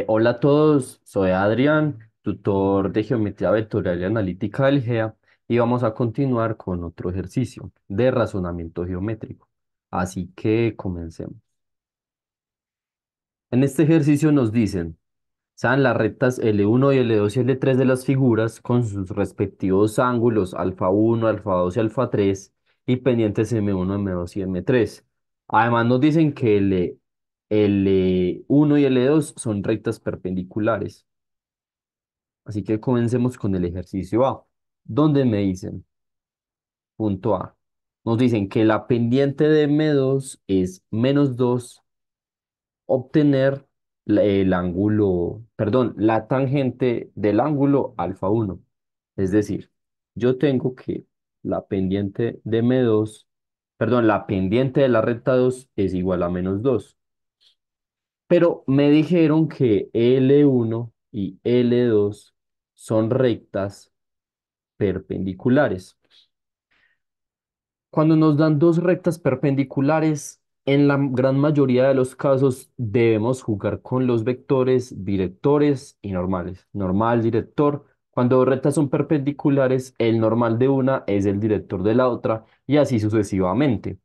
Hola a todos, soy Adrián, tutor de Geometría Vectorial y Analítica del GEA, y vamos a continuar con otro ejercicio de razonamiento geométrico. Así que comencemos. En este ejercicio nos dicen, sean las rectas L1 y L2 y L3 de las figuras con sus respectivos ángulos alfa 1, alfa 2 y alfa 3 y pendientes M1, M2 y M3. Además nos dicen que L1 y L2 son rectas perpendiculares. Así que comencemos con el ejercicio A, donde me dicen, punto A, nos dicen que la pendiente de M2 es -2, obtener el ángulo, perdón, la tangente del ángulo alfa 1. Es decir, yo tengo que la pendiente de M2, perdón, la pendiente de la recta 2 es igual a -2. Pero me dijeron que L1 y L2 son rectas perpendiculares. Cuando nos dan dos rectas perpendiculares, en la gran mayoría de los casos debemos jugar con los vectores directores y normales. Normal, director. Cuando dos rectas son perpendiculares, el normal de una es el director de la otra y así sucesivamente.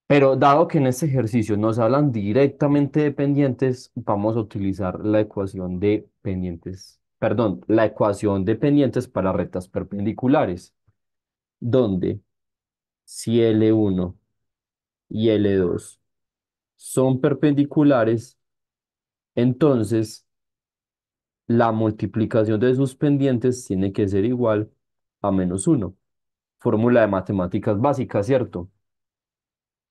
Pero dado que en este ejercicio nos hablan directamente de pendientes, vamos a utilizar la ecuación de pendientes, perdón, la ecuación de pendientes para rectas perpendiculares, donde si L1 y L2 son perpendiculares, entonces la multiplicación de sus pendientes tiene que ser igual a -1. Fórmula de matemáticas básicas, ¿cierto?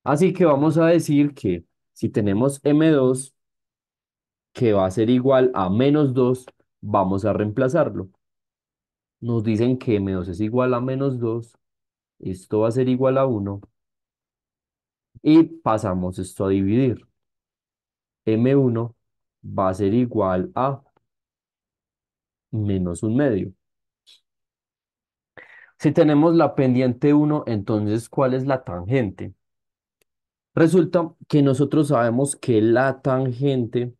Así que vamos a decir que si tenemos M2 que va a ser igual a -2, vamos a reemplazarlo. Nos dicen que M2 es igual a -2, esto va a ser igual a 1 y pasamos esto a dividir. M1 va a ser igual a -1/2. Si tenemos la pendiente 1, entonces, ¿cuál es la tangente? Resulta que nosotros sabemos que la tangente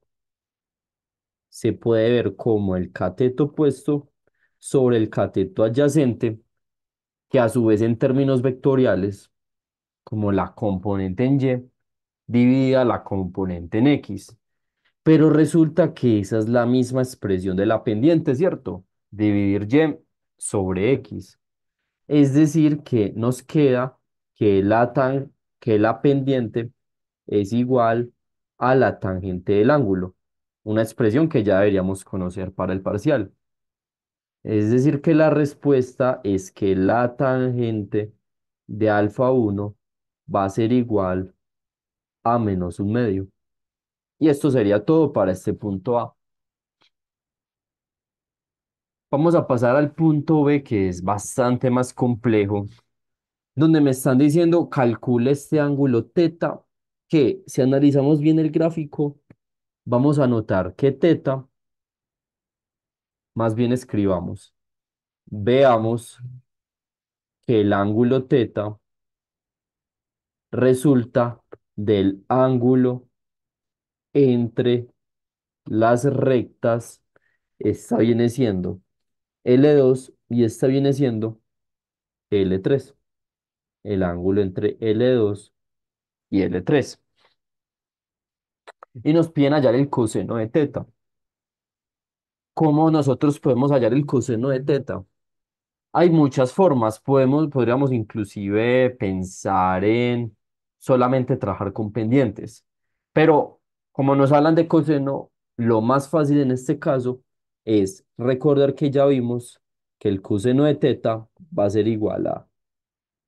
se puede ver como el cateto opuesto sobre el cateto adyacente, que a su vez en términos vectoriales, como la componente en Y, dividida la componente en X. Pero resulta que esa es la misma expresión de la pendiente, ¿cierto? Dividir Y sobre X. Es decir, que nos queda que que la pendiente es igual a la tangente del ángulo, una expresión que ya deberíamos conocer para el parcial. Es decir, que la respuesta es que la tangente de alfa 1 va a ser igual a -1/2. Y esto sería todo para este punto A. Vamos a pasar al punto B, que es bastante más complejo, donde me están diciendo calcula este ángulo teta, que si analizamos bien el gráfico, vamos a notar que teta, más bien escribamos, veamos que el ángulo teta resulta del ángulo entre las rectas, esta viene siendo L2 y esta viene siendo L3, el ángulo entre L2 y L3. Y nos piden hallar el coseno de teta. ¿Cómo nosotros podemos hallar el coseno de teta? Hay muchas formas. Podríamos inclusive pensar en solamente trabajar con pendientes. Pero como nos hablan de coseno, lo más fácil en este caso es recordar que ya vimos que el coseno de teta va a ser igual a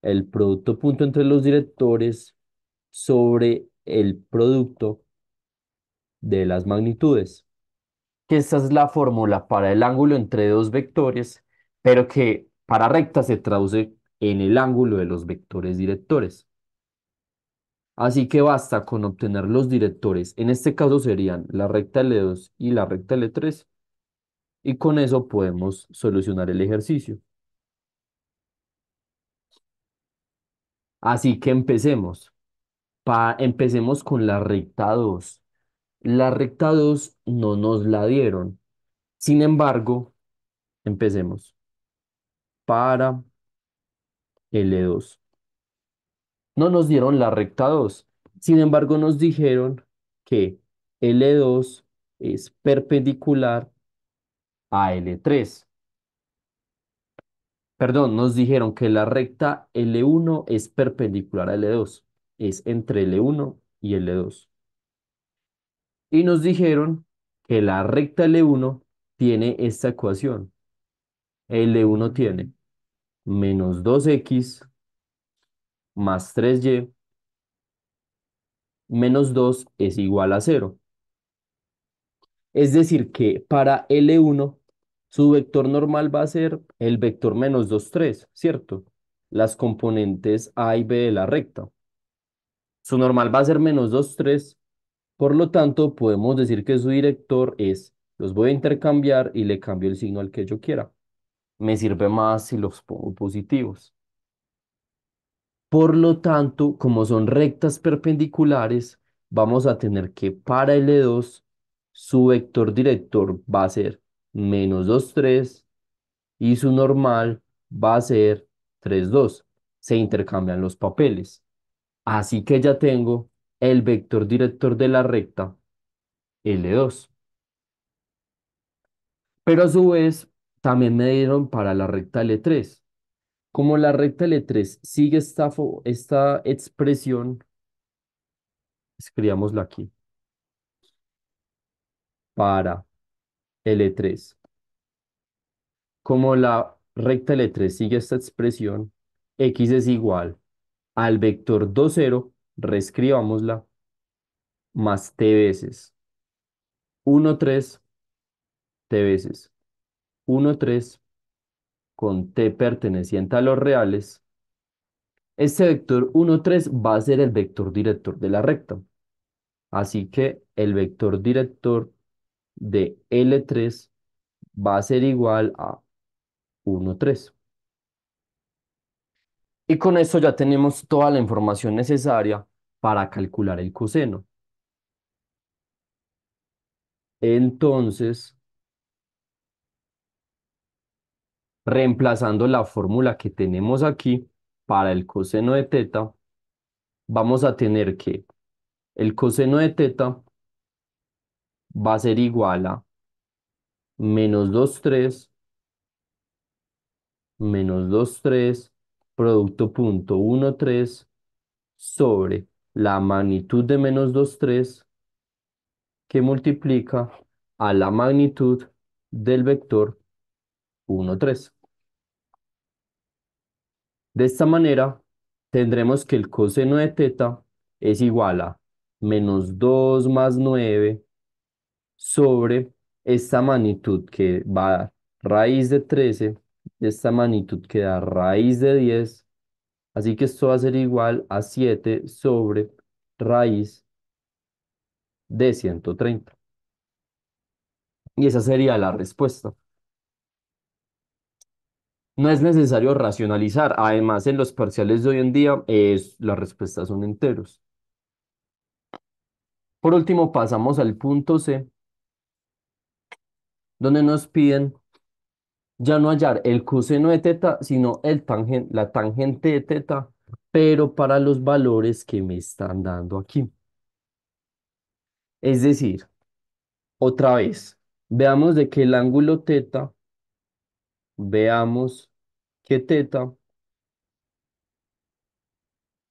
el producto punto entre los directores sobre el producto de las magnitudes, que esta es la fórmula para el ángulo entre dos vectores, pero que para recta se traduce en el ángulo de los vectores directores. Así que basta con obtener los directores. En este caso serían la recta L2 y la recta L3, y con eso podemos solucionar el ejercicio. Así que empecemos. Empecemos con la recta 2. La recta 2 no nos la dieron. Sin embargo, empecemos. Para L2. No nos dieron la recta 2. Sin embargo, nos dijeron que L2 es perpendicular a L3. Perdón, nos dijeron que la recta L1 es perpendicular a L2. Es entre L1 y L2. Y nos dijeron que la recta L1 tiene esta ecuación. L1 tiene menos 2x más 3y menos 2 es igual a 0. Es decir, que para L1 su vector normal va a ser el vector menos 2 3, ¿cierto? Las componentes A y B de la recta. Su normal va a ser menos 2 3. Por lo tanto, podemos decir que su director es, los voy a intercambiar y le cambio el signo al que yo quiera. Me sirve más si los pongo positivos. Por lo tanto, como son rectas perpendiculares, vamos a tener que para L2 su vector director va a ser menos 2 3 y su normal va a ser 3 2. Se intercambian los papeles. Así que ya tengo el vector director de la recta L2. Pero a su vez, también me dieron para la recta L3. Como la recta L3 sigue esta expresión, escribámosla aquí, para L3. Como la recta L3 sigue esta expresión, x es igual al vector 2 0, reescribámosla, más t veces 1 3 t veces 1 3 con t perteneciente a los reales. Este vector 1 3 va a ser el vector director de la recta. Así que el vector director de L3 va a ser igual a 1 3. Y con esto ya tenemos toda la información necesaria para calcular el coseno. Entonces, reemplazando la fórmula que tenemos aquí para el coseno de teta, vamos a tener que el coseno de teta va a ser igual a menos 2 3 menos 2 3 producto punto 1 3 sobre la magnitud de menos 2 3 que multiplica a la magnitud del vector 1 3. De esta manera, tendremos que el coseno de teta es igual a menos 2 más 9 sobre esta magnitud que va a dar raíz de 13, esta magnitud que da raíz de 10. Así que esto va a ser igual a 7 sobre raíz de 130. Y esa sería la respuesta. No es necesario racionalizar. Además, en los parciales de hoy en día, las respuestas son enteros. Por último, pasamos al punto C, donde nos piden ya no hallar el coseno de teta, sino la tangente de teta, pero para los valores que me están dando aquí. Es decir, otra vez, veamos de que el ángulo teta, veamos que teta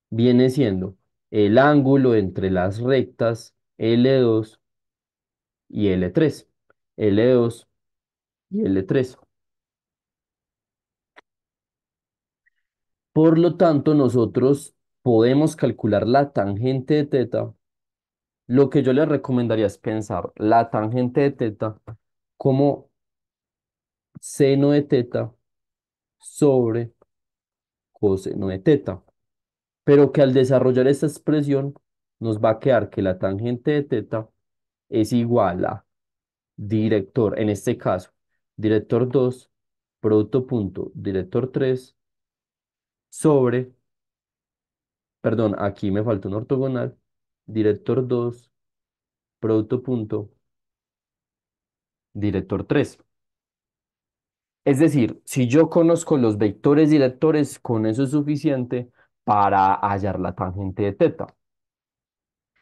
viene siendo el ángulo entre las rectas L2 y L3. L2 y L3. Por lo tanto, nosotros podemos calcular la tangente de teta. Lo que yo les recomendaría es pensar la tangente de teta como seno de teta sobre coseno de teta. Pero que al desarrollar esta expresión nos va a quedar que la tangente de teta es igual a director, en este caso, director 2 producto punto, director 3 sobre, perdón, aquí me falta un ortogonal, director 2 producto punto, director 3. Es decir, si yo conozco los vectores directores, con eso es suficiente para hallar la tangente de teta.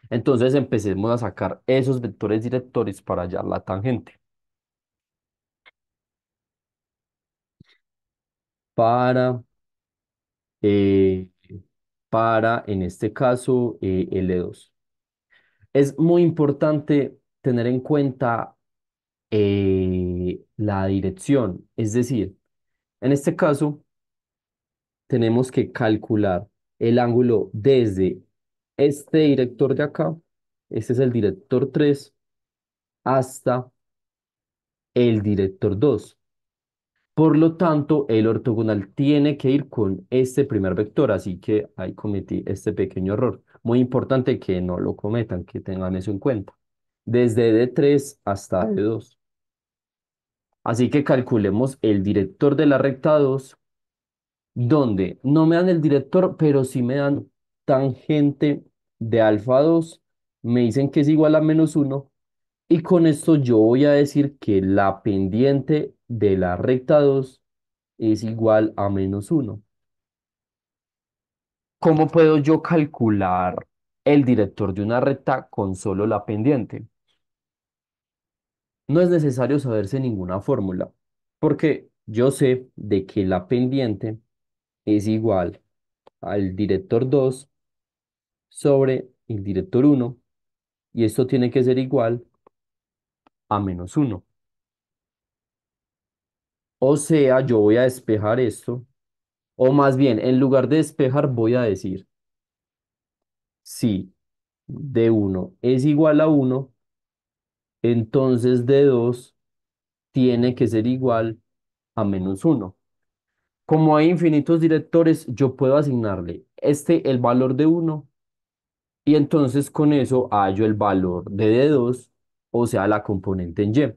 Entonces empecemos a sacar esos vectores directores para hallar la tangente. Para, eh, en este caso, L2. Es muy importante tener en cuenta la dirección. Es decir, en este caso, tenemos que calcular el ángulo desde este director de acá, este es el director 3, hasta el director 2. Por lo tanto, el ortogonal tiene que ir con este primer vector, así que ahí cometí este pequeño error. Muy importante que no lo cometan, que tengan eso en cuenta. Desde D3 hasta D2. Así que calculemos el director de la recta 2, donde no me dan el director, pero sí me dan tangente de alfa 2. Me dicen que es igual a -1. Y con esto yo voy a decir que la pendiente de la recta 2 es igual a -1. ¿Cómo puedo yo calcular el director de una recta con solo la pendiente? No es necesario saberse ninguna fórmula, porque yo sé de que la pendiente es igual al director 2 sobre el director 1, y esto tiene que ser igual a -1. O sea, yo voy a despejar esto, o más bien, en lugar de despejar, voy a decir si D1 es igual a 1, entonces D2 tiene que ser igual a -1. Como hay infinitos directores, yo puedo asignarle el valor de 1, y entonces con eso hallo el valor de D2, o sea, la componente en Y.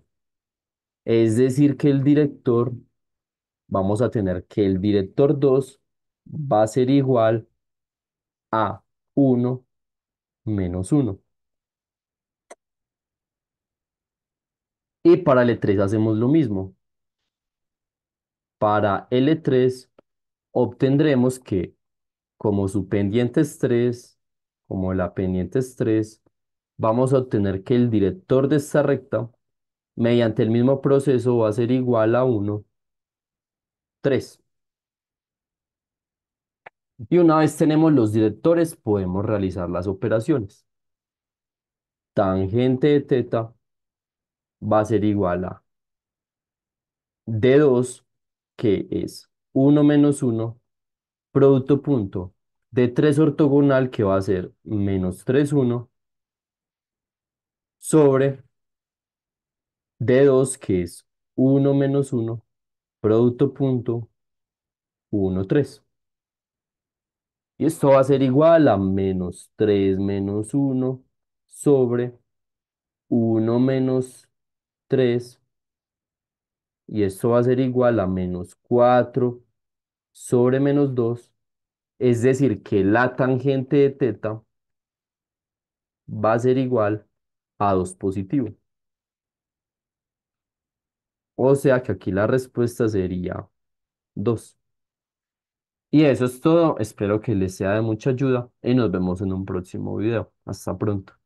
Es decir, que el director, vamos a tener que el director 2 va a ser igual a 1 - 1. Y para L3 hacemos lo mismo. Para L3 obtendremos que, como su pendiente es 3, como la pendiente es 3, vamos a obtener que el director de esta recta, mediante el mismo proceso, va a ser igual a 1, 3. Y una vez tenemos los directores, podemos realizar las operaciones. Tangente de teta va a ser igual a D2, que es 1 - 1, producto punto de 3 ortogonal, que va a ser -3, 1, sobre D2, que es 1 - 1, producto punto 1, 3. Y esto va a ser igual a -3 - 1 sobre 1 - 3. Y esto va a ser igual a -4 sobre -2. Es decir, que la tangente de teta va a ser igual a 2 positivo. O sea que aquí la respuesta sería 2. Y eso es todo. Espero que les sea de mucha ayuda y nos vemos en un próximo video. Hasta pronto.